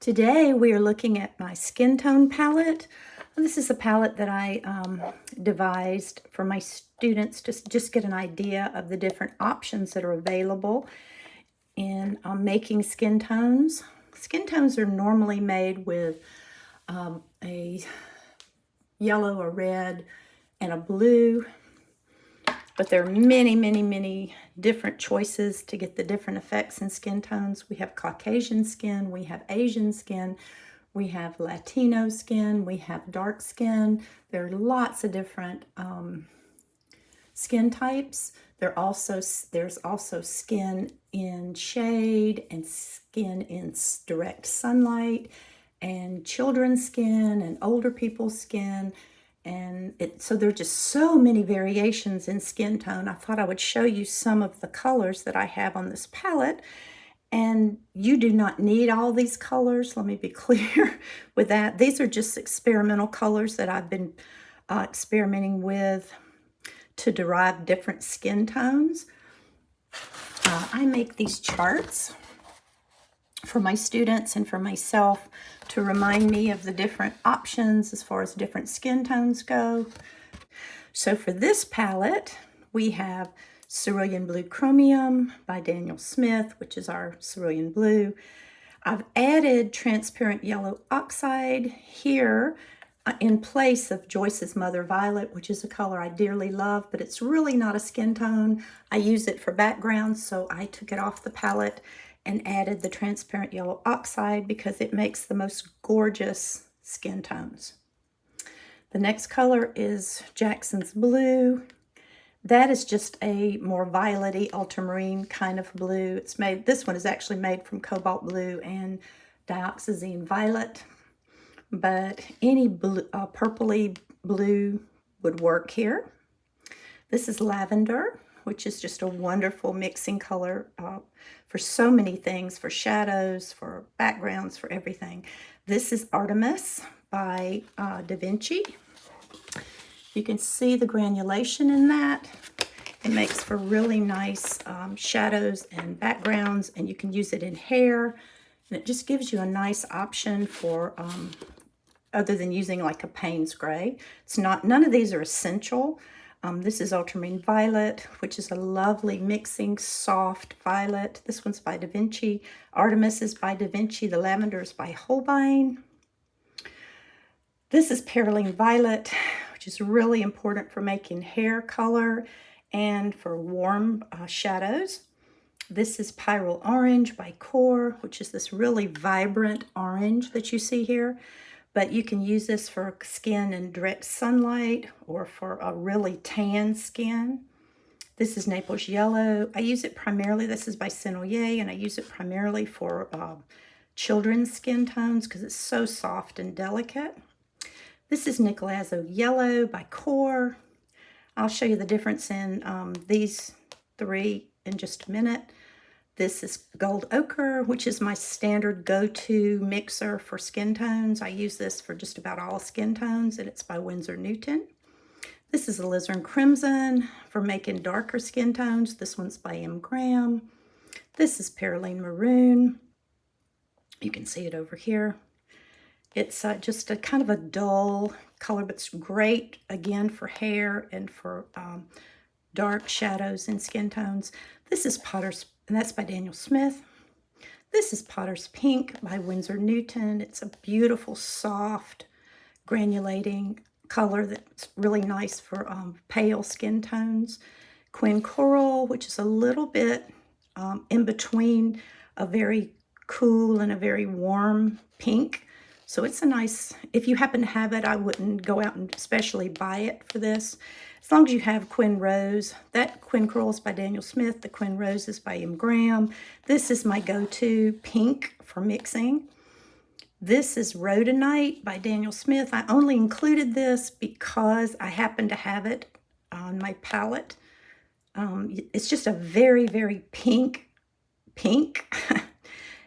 Today we are looking at my skin tone palette. This is a palette that I devised for my students to just get an idea of the different options that are available in making skin tones. Skin tones are normally made with a yellow, a red, and a blue. But there are many different choices to get the different effects in skin tones. We have Caucasian skin, we have Asian skin, we have Latino skin, we have dark skin. There are lots of different skin types. There's also skin in shade and skin in direct sunlight and children's skin and older people's skin. And so there are just so many variations in skin tone. I thought I would show you some of the colors that I have on this palette. And you do not need all these colors. Let me be clear with that. These are just experimental colors that I've been experimenting with to derive different skin tones. I make these charts for my students and for myself to remind me of the different options as far as different skin tones go. So for this palette, we have Cerulean Blue Chromium by Daniel Smith, which is our cerulean blue. I've added Transparent Yellow Oxide here in place of Joyce's Mother Violet, which is a color I dearly love, but it's really not a skin tone. I use it for background, so I took it off the palette and added the Transparent Yellow Oxide because it makes the most gorgeous skin tones. The next color is Jackson's Blue. That is just a more violet-y ultramarine kind of blue. This one is actually made from cobalt blue and dioxazine violet, but any blue, purpley blue would work here. This is Lavender, which is just a wonderful mixing color for so many things, for shadows, for backgrounds, for everything. This is Artemis by Da Vinci. You can see the granulation in that. It makes for really nice shadows and backgrounds, and you can use it in hair. And it just gives you a nice option for, other than using like a Payne's gray. None of these are essential. This is Ultramarine Violet, which is a lovely mixing, soft violet. This one's by Da Vinci. Artemis is by Da Vinci. The Lavender is by Holbein. This is Perylene Violet, which is really important for making hair color and for warm shadows. This is Pyrrole Orange by Core, which is this really vibrant orange that you see here. But you can use this for skin in direct sunlight or for a really tan skin. This is Naples Yellow. I use it primarily, this is by Senoyer, and I use it primarily for children's skin tones because it's so soft and delicate. This is Nicolazzo Yellow by Core. I'll show you the difference in these three in just a minute. This is Gold Ochre, which is my standard go-to mixer for skin tones. I use this for just about all skin tones, and it's by Winsor Newton. This is Alizarin Crimson for making darker skin tones. This one's by M. Graham. This is Perylene Maroon. You can see it over here. It's just a kind of a dull color, but it's great, again, for hair and for dark shadows and skin tones. This is Potter's, and that's by Daniel Smith. This is Potter's Pink by Winsor Newton. It's a beautiful, soft, granulating color that's really nice for pale skin tones. Quinn Coral, which is a little bit in between a very cool and a very warm pink. So it's a nice, if you happen to have it, I wouldn't go out and especially buy it for this. As long as you have Quinn Rose. That Quinn Coral is by Daniel Smith. The Quinn Rose is by M. Graham. This is my go-to pink for mixing. This is Rhodonite by Daniel Smith. I only included this because I happen to have it on my palette. It's just a very pink.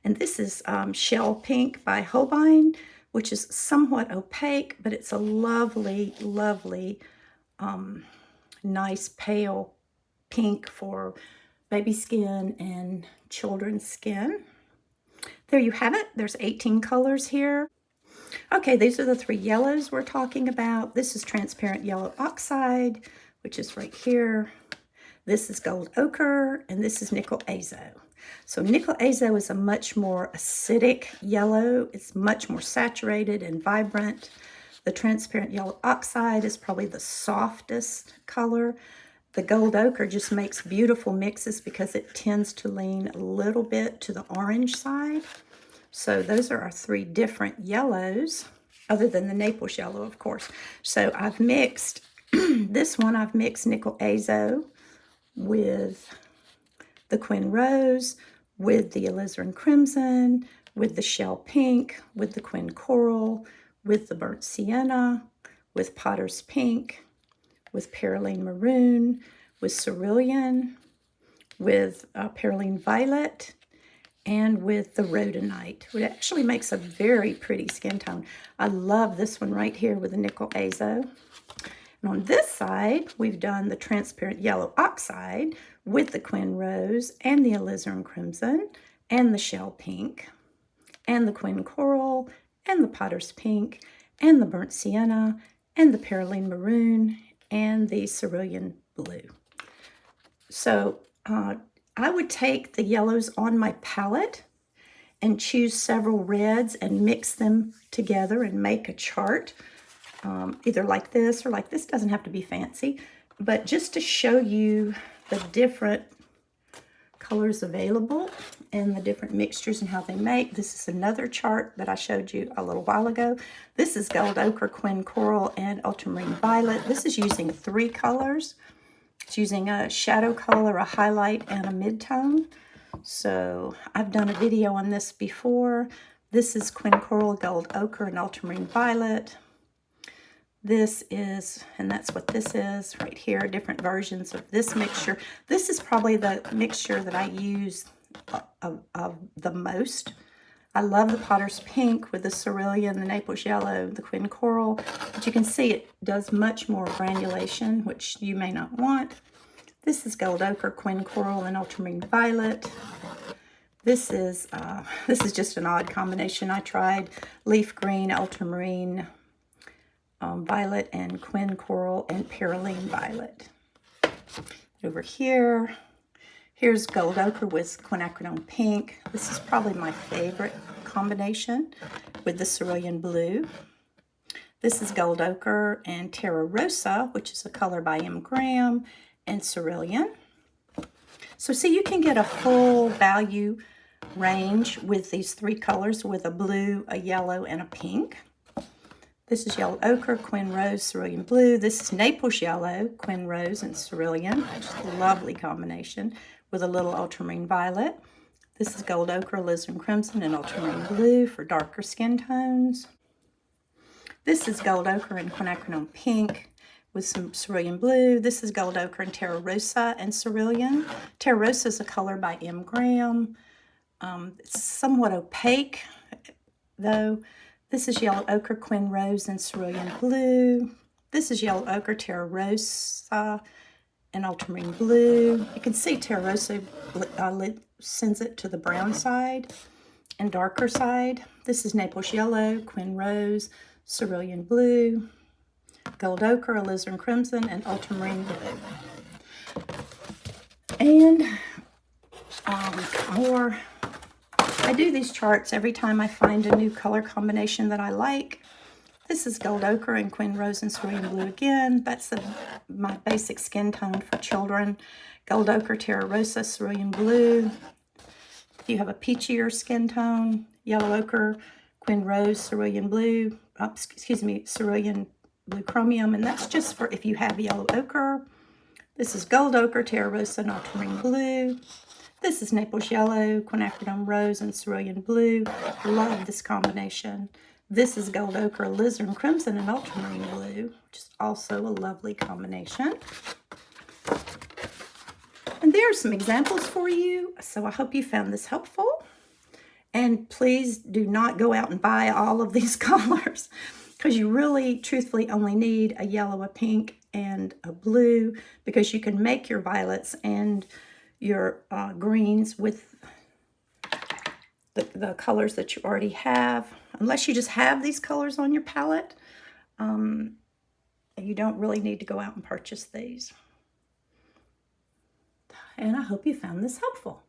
And this is Shell Pink by Holbein, which is somewhat opaque, but it's a lovely, nice pale pink for baby skin and children's skin. There you have it. There's 18 colors here. Okay, these are the 3 yellows we're talking about. This is transparent yellow oxide, which is right here. This is gold ochre, and this is nickel azo. So nickel azo is a much more acidic yellow. It's much more saturated and vibrant. The transparent yellow oxide is probably the softest color. The gold ochre just makes beautiful mixes because it tends to lean a little bit to the orange side. So those are our 3 different yellows, other than the Naples yellow, of course. So I've mixed, this one I've mixed nickel azo with the Quin Rose, with the alizarin crimson, with the shell pink, with the Quin coral, with the burnt sienna, with potter's pink, with perylene maroon, with cerulean, with perylene violet, and with the rhodonite, which actually makes a very pretty skin tone. I love this one right here with the nickel azo. And on this side, we've done the transparent yellow oxide with the Quin Rose and the alizarin crimson and the shell pink and the Quin coral and the potter's pink and the burnt sienna and the perylene maroon and the cerulean blue. So I would take the yellows on my palette and choose several reds and mix them together and make a chart, either like this or like this. Doesn't have to be fancy, but just to show you the different colors available and the different mixtures and how they make. This is another chart that I showed you a little while ago. This is gold ochre, Quin coral, and ultramarine violet. This is using 3 colors. It's using a shadow color, a highlight, and a mid-tone. So I've done a video on this before. This is Quin coral, gold ochre, and ultramarine violet. This is, and that's what this is right here, different versions of this mixture. This is probably the mixture that I use of the most. I love the potter's pink with the cerulean, the Naples yellow, the Quin coral. But you can see it does much more granulation, which you may not want. This is gold ochre, Quin coral, and ultramarine violet. This is just an odd combination. I tried leaf green, ultramarine violet, and Quin coral, and perylene violet. Over here, here's gold ochre with quinacridone pink. This is probably my favorite combination with the cerulean blue. This is gold ochre and Terra Rosa, which is a color by M. Graham, and cerulean. So see, you can get a full value range with these 3 colors, with a blue, a yellow, and a pink. This is yellow ochre, Quin Rose, cerulean blue. This is Naples yellow, Quin Rose, and cerulean, which is a lovely combination with a little ultramarine violet. This is gold ochre, alizarin crimson, and ultramarine blue for darker skin tones. This is gold ochre and quinacridone pink with some cerulean blue. This is gold ochre and Terra Rosa and cerulean. Terra Rosa is a color by M. Graham. It's somewhat opaque, though. This is yellow ochre, Quin Rose, and cerulean blue. This is yellow ochre, Terra Rosa, and ultramarine blue. You can see Terra Rosa sends it to the brown side and darker side. This is Naples yellow, Quin Rose, cerulean blue, gold ochre, alizarin crimson, and ultramarine blue. And more. I do these charts every time I find a new color combination that I like. This is gold ochre and Quin Rose and cerulean blue again. That's my basic skin tone for children. Gold ochre, Terra Rosa, cerulean blue. If you have a peachier skin tone, yellow ochre, Quin Rose, cerulean blue. Cerulean blue chromium. And that's just for if you have yellow ochre. This is gold ochre, Terra Rosa, and ultramarine blue. This is Naples yellow, quinacridone rose, and cerulean blue. Love this combination. This is gold ochre, alizarin crimson, and ultramarine blue, which is also a lovely combination. And there are some examples for you. So I hope you found this helpful. And please do not go out and buy all of these colors, because you really, truthfully, only need a yellow, a pink, and a blue, because you can make your violets and your greens with the colors that you already have. Unless you just have these colors on your palette, you don't really need to go out and purchase these. And I hope you found this helpful.